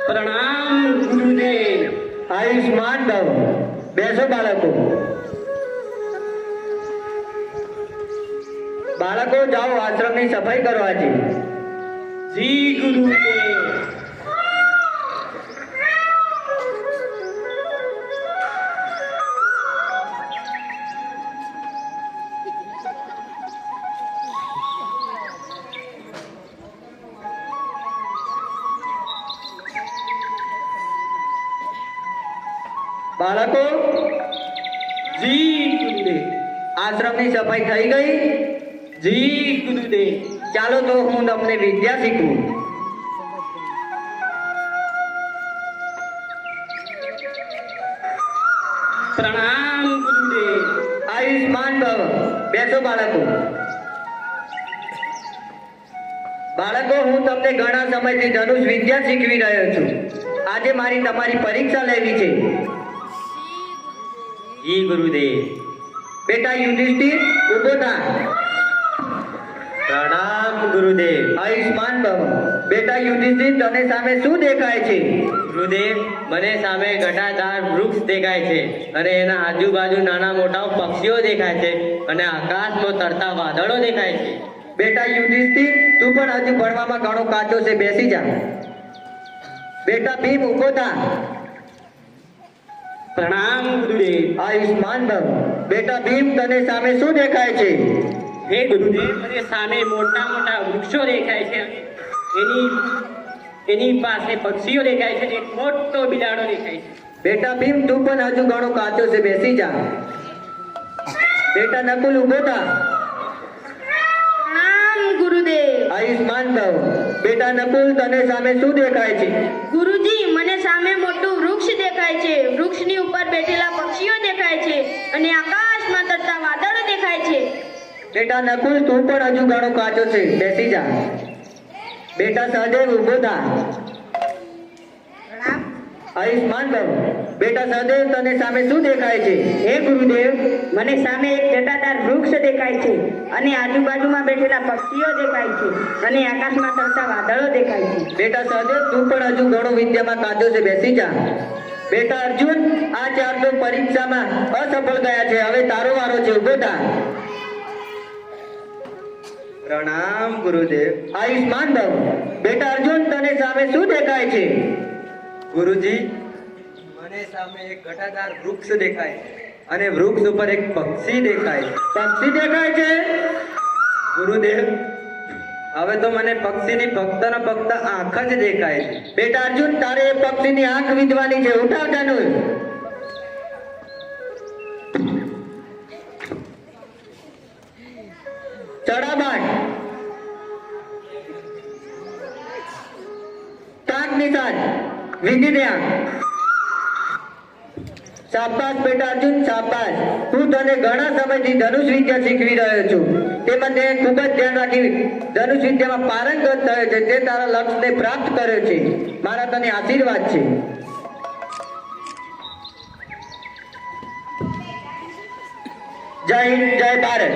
प्रणाम गुरुदेव। आयुष्मान भव। બેસો બાળકો। બાળકો જાઓ આશ્રમની સફાઈ કરવા છે। जी गुरुदेव। બાળકો जी गुरुदेव। આશ્રમની સફાઈ થઈ ગઈ? जी गुरुदेव। ચાલો તો હું તમને વિદ્યા શીખવું। प्रणाम गुरुदेव। આયુષ્માન ભવ। બેસો બાળકો। બાળકો હું તમને ઘણા સમયથી ધનુષ વિદ્યા શીખવી રહ્યો છું। આજે મારી તમારી પરીક્ષા લેવી છે। जी गुरुदेव। બેટા યુધિષ્ઠિર ઊભો થા। प्रणाम गुरुदेव। આયુષ્માન ભવ। બેટા યુધિષ્ઠિર તને સામે શું દેખાય છે? ગુરુદેવ, મને સામે ઘટાદાર વૃક્ષ દેખાય છે અને એના આજુબાજુ નાના મોટા પક્ષીઓ દેખાય છે અને આકાશમાં તરતા વાદળો દેખાય છે। બેટા યુધિષ્ઠિર તું પણ હજુ ભણવામાં ઘણો કાચો છે, બેસી જા। બેટા ભીમ ઊભો થા। प्रणाम गुरुदेव। આયુષ્માન ભવ। બેટા ભીમ તને સામે શું દેખાય છે? હે ગુરુદેવ, મને સામે મોટા મોટા વૃક્ષો દેખાય છે, એની પાસે પક્ષીઓ દેખાય છે, એક મોટો બિલાડો દેખાય છે। બેટા ભીમ તું પણ હજુ ઘણો કાચો છે, બેસી જા। બેટા નકુલ ઊભો થા। प्रणाम गुरुदेव। આયુષ્માન ભવ। બેટા નકુલ તને સામે શું દેખાય છે? गुरुजी, મને સામે મોટું વૃક્ષ દેખાય છે, વૃક્ષની ઉપર બેઠેલા પક્ષીઓ દેખાય છે અને આકાશમાં તરતા વાદળો દેખાય છે। બેટા નકુલ તું પણ હજુ ઘણો કાચો છે, બેસી જા। બેટા સહદેવ ઊભો થા। આયુષ્માન ભવ। બેટા સહદેવ તને સામે શું દેખાય છે? હે ગુરુદેવ, મને સામે એક જટાદાર વૃક્ષ દેખાય છે અને આજુબાજુમાં બેઠેલા પક્ષીઓ દેખાય છે અને આકાશમાં તરતા વાદળો દેખાય છે। બેટા સહદેવ તું પણ હજુ ઘણો વિદ્યામાં કાચો છે, બેસી જા। બેટા અર્જુન આ ચાર તો પરીક્ષામાં અસફળ ગયા છે, હવે તારો વારો છે, ઊભો થા। प्रणाम गुरुदेव। આયુષ્માન ભવ। બેટા અર્જુન તને સામે શું દેખાય છે? गुरुजी, મને સામે એક ઘટાદાર વૃક્ષ દેખાય છે અને વૃક્ષ ઉપર એક પક્ષી દેખાય છે। પક્ષી દેખાય છે? ગુરુદેવ, હવે તો મને પક્ષીની ફક્ત ને ફક્ત આંખ જ દેખાય છે। બેટા અર્જુન તારે એ પક્ષીની આંખ વીંધવાની છે, ઉઠાવ ધનુષ। ચડાબાટ તાક નિશાન વિંધી દે આંખ। શાબાશ બેટા અર્જુન, શાબાશ। હું તને ઘણા સમયથી ધનુષ વિદ્યા શીખવી રહ્યો છું, તેમાં તે ખૂબ જ ધ્યાન રાખી ધનુષ વિદ્યામાં પારંગત થયો છે, તે તારા લક્ષ્યને પ્રાપ્ત કર્યો છે, મારા તને આશીર્વાદ છે। જય હિન્દ, જય ભારત।